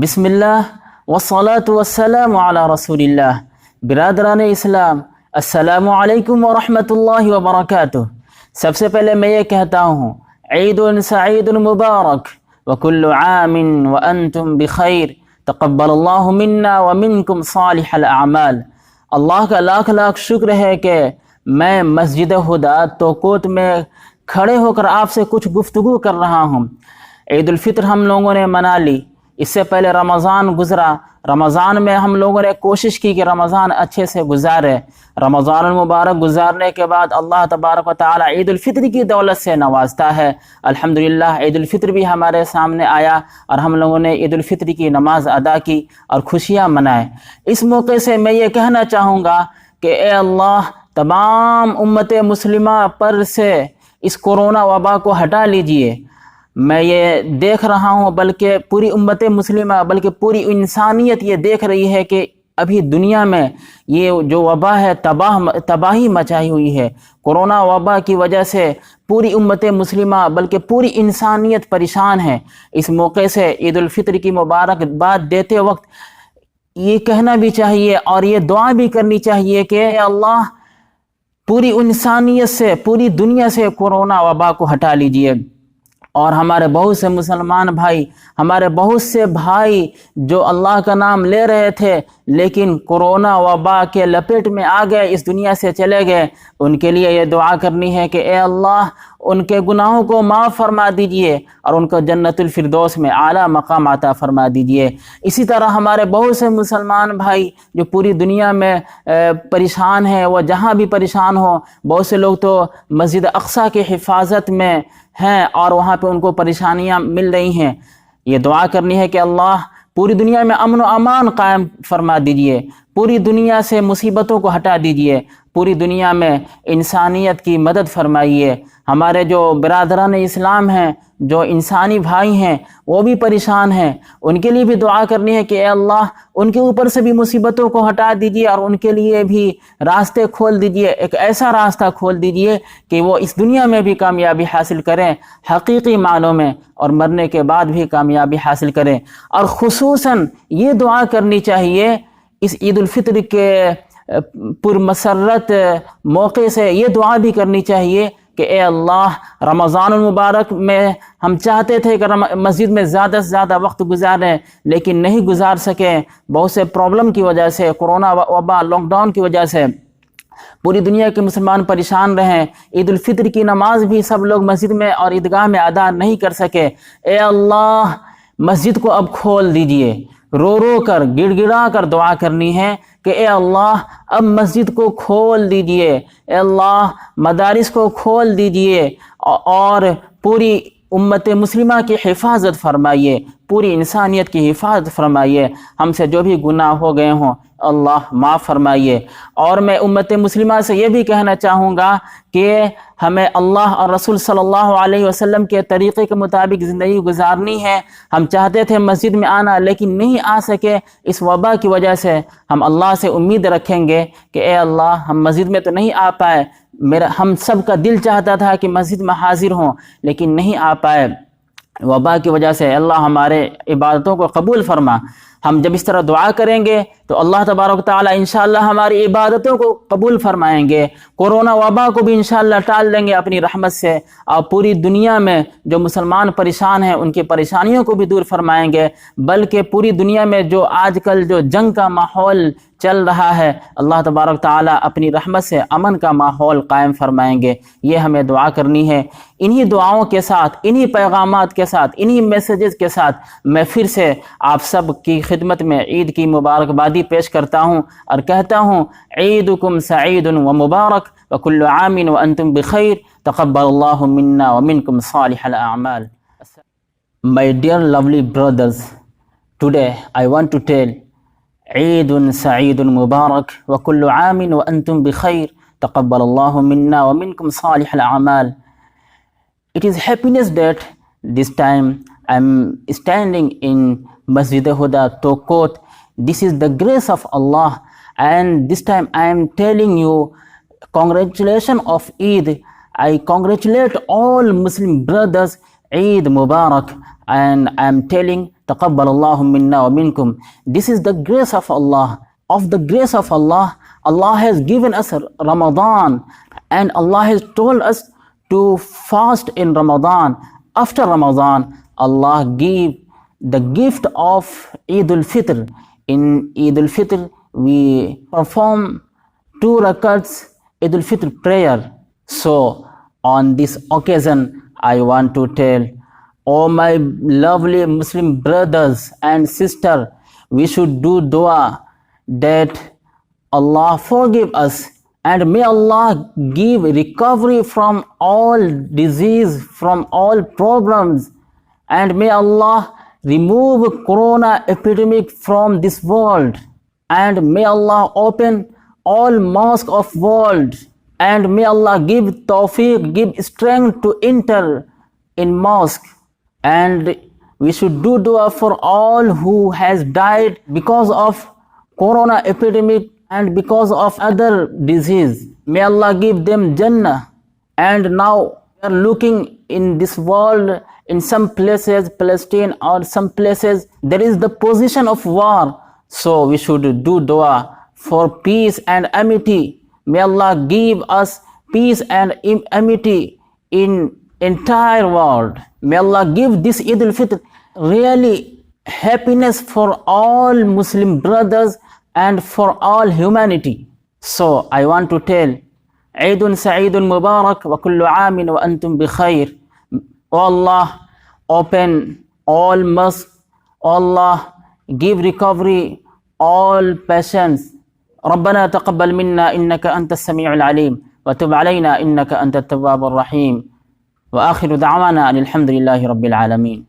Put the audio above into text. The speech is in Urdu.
بسم اللہ والصلاة والسلام علی رسول اللہ۔ برادران اسلام، السلام علیکم ورحمۃ اللہ وبرکاتہ۔ سب سے پہلے میں یہ کہتا ہوں عید سعید مبارک وکل عام وانتم بخیر، تقبل اللہ منا ومنکم صالح الاعمال۔ اللہ کا لاکھ لاکھ شکر ہے کہ میں مسجد ہدا توکوت میں کھڑے ہو کر آپ سے کچھ گفتگو کر رہا ہوں۔ عید الفطر ہم لوگوں نے منا لی، اس سے پہلے رمضان گزرا۔ رمضان میں ہم لوگوں نے کوشش کی کہ رمضان اچھے سے گزارے۔ رمضان المبارک گزارنے کے بعد اللہ تبارک و تعالی عید الفطر کی دولت سے نوازتا ہے۔ الحمدللہ عید الفطر بھی ہمارے سامنے آیا اور ہم لوگوں نے عید الفطر کی نماز ادا کی اور خوشیاں منائے۔ اس موقع سے میں یہ کہنا چاہوں گا کہ اے اللہ تمام امت مسلمہ پر سے اس کورونا وبا کو ہٹا لیجئے۔ میں یہ دیکھ رہا ہوں، بلکہ پوری امت مسلمہ بلکہ پوری انسانیت یہ دیکھ رہی ہے کہ ابھی دنیا میں یہ جو وبا ہے تباہی مچائی ہوئی ہے۔ کورونا وبا کی وجہ سے پوری امت مسلمہ بلکہ پوری انسانیت پریشان ہے۔ اس موقع سے عید الفطر کی مبارکباد دیتے وقت یہ کہنا بھی چاہیے اور یہ دعا بھی کرنی چاہیے کہ اے اللہ پوری انسانیت سے، پوری دنیا سے کورونا وبا کو ہٹا لیجئے۔ اور ہمارے بہت سے مسلمان بھائی، ہمارے بہت سے بھائی جو اللہ کا نام لے رہے تھے لیکن کورونا وبا کے لپیٹ میں آ گئے، اس دنیا سے چلے گئے، ان کے لیے یہ دعا کرنی ہے کہ اے اللہ ان کے گناہوں کو معاف فرما دیجئے اور ان کو جنت الفردوس میں اعلیٰ مقام عطا فرما دیجئے۔ اسی طرح ہمارے بہت سے مسلمان بھائی جو پوری دنیا میں پریشان ہیں، وہ جہاں بھی پریشان ہوں، بہت سے لوگ تو مسجد اقصیٰ کی حفاظت میں ہیں اور وہاں پہ ان کو پریشانیاں مل رہی ہیں۔ یہ دعا کرنی ہے کہ اللہ پوری دنیا میں امن و امان قائم فرما دیجئے، پوری دنیا سے مصیبتوں کو ہٹا دیجئے، پوری دنیا میں انسانیت کی مدد فرمائیے۔ ہمارے جو برادران اسلام ہیں، جو انسانی بھائی ہیں، وہ بھی پریشان ہیں، ان کے لیے بھی دعا کرنی ہے کہ اے اللہ ان کے اوپر سے بھی مصیبتوں کو ہٹا دیجئے اور ان کے لیے بھی راستے کھول دیجئے، ایک ایسا راستہ کھول دیجئے کہ وہ اس دنیا میں بھی کامیابی حاصل کریں حقیقی معنوں میں، اور مرنے کے بعد بھی کامیابی حاصل کریں۔ اور خصوصاً یہ دعا کرنی چاہیے اس عید الفطر کے پرمسرت موقع سے، یہ دعا بھی کرنی چاہیے کہ اے اللہ رمضان المبارک میں ہم چاہتے تھے کہ مسجد میں زیادہ سے زیادہ وقت گزاریں لیکن نہیں گزار سکے، بہت سے پرابلم کی وجہ سے، کورونا وبا لاک ڈاؤن کی وجہ سے پوری دنیا کے مسلمان پریشان رہیں۔ عید الفطر کی نماز بھی سب لوگ مسجد میں اور عیدگاہ میں ادا نہیں کر سکے۔ اے اللہ مسجد کو اب کھول دیجئے، رو رو کر گڑ گڑا کر دعا کرنی ہے کہ اے اللہ اب مسجد کو کھول دیجئے، اے اللہ مدارس کو کھول دیجئے اور پوری امت مسلمہ کی حفاظت فرمائیے، پوری انسانیت کی حفاظت فرمائیے۔ ہم سے جو بھی گناہ ہو گئے ہوں اللہ معاف فرمائیے۔ اور میں امت مسلمہ سے یہ بھی کہنا چاہوں گا کہ ہمیں اللہ اور رسول صلی اللہ علیہ وسلم کے طریقے کے مطابق زندگی گزارنی ہے۔ ہم چاہتے تھے مسجد میں آنا لیکن نہیں آ سکے اس وبا کی وجہ سے۔ ہم اللہ سے امید رکھیں گے کہ اے اللہ ہم مسجد میں تو نہیں آ پائے، ہم سب کا دل چاہتا تھا کہ مسجد میں حاضر ہوں لیکن نہیں آ پائے وبا کی وجہ سے۔ اللہ ہمارے عبادتوں کو قبول فرما۔ ہم جب اس طرح دعا کریں گے تو اللہ تبارک و تعالی انشاءاللہ ہماری عبادتوں کو قبول فرمائیں گے، کورونا وبا کو بھی انشاءاللہ ٹال دیں گے اپنی رحمت سے، اور پوری دنیا میں جو مسلمان پریشان ہیں ان کی پریشانیوں کو بھی دور فرمائیں گے۔ بلکہ پوری دنیا میں جو آج کل جو جنگ کا ماحول چل رہا ہے، اللہ تبارک تعالی اپنی رحمت سے امن کا ماحول قائم فرمائیں گے۔ یہ ہمیں دعا کرنی ہے۔ انہی دعاؤں کے ساتھ، انہی پیغامات کے ساتھ، انہی میسیجز کے ساتھ میں پھر سے آپ سب کی خدمت میں عید کی مبارکبادی پیش کرتا ہوں اور کہتا ہوں عیدکم سعید و مبارک وکل عام وانتم بخیر، تقبل اللہ منا ومنکم صالح الاعمال۔ My dear lovely brothers, today I want to tell عید سعید مبارک وکل عام وانتم بخیر، تقبل اللہ منا ومنکم صالح الاعمال۔ It is happiness that this time I am standing in Masjid Huda Tokot. This is the grace of Allah, and this time I am telling you congratulations of Eid. I congratulate all Muslim brothers Eid Mubarak, and I'm telling Taqabbalallahu minna wa minkum. This is the grace of Allah. Of the grace of Allah, Allah has given us Ramadan, and Allah has told us to fast in Ramadan. After Ramadan, Allah gave the gift of Eid al-Fitr. In Eid al-Fitr, we perform 2 rakats Eid al-Fitr prayer. So on this occasion, I want to tell all my lovely Muslim brothers and sisters, we should do dua that Allah forgive us, and may Allah give recovery from all disease, from all problems, and may Allah remove corona epidemic from this world, and may Allah open all mosques of world, and may Allah give tawfiq, give strength to enter in mosque. And we should do dua for all who has died because of corona epidemic and because of other disease. May Allah give them Jannah. And now we are looking in this world, in some places, Palestine or some places, there is the position of war. So we should do dua for peace and amity. May Allah give us peace and amity in entire world. May Allah give this Eid al-Fitr really happiness for all Muslim brothers and for all humanity. So I want to tell, Eidun Sa'idun Mubarak wa kullu amin wa antum bi khair. O Allah, open all mosques. Allah, give recovery all patients. ربنا تقبل منا إنك أنت السميع العليم وتب علينا إنك أنت التواب الرحيم وآخر دعوانا أن الحمد لله رب العالمين.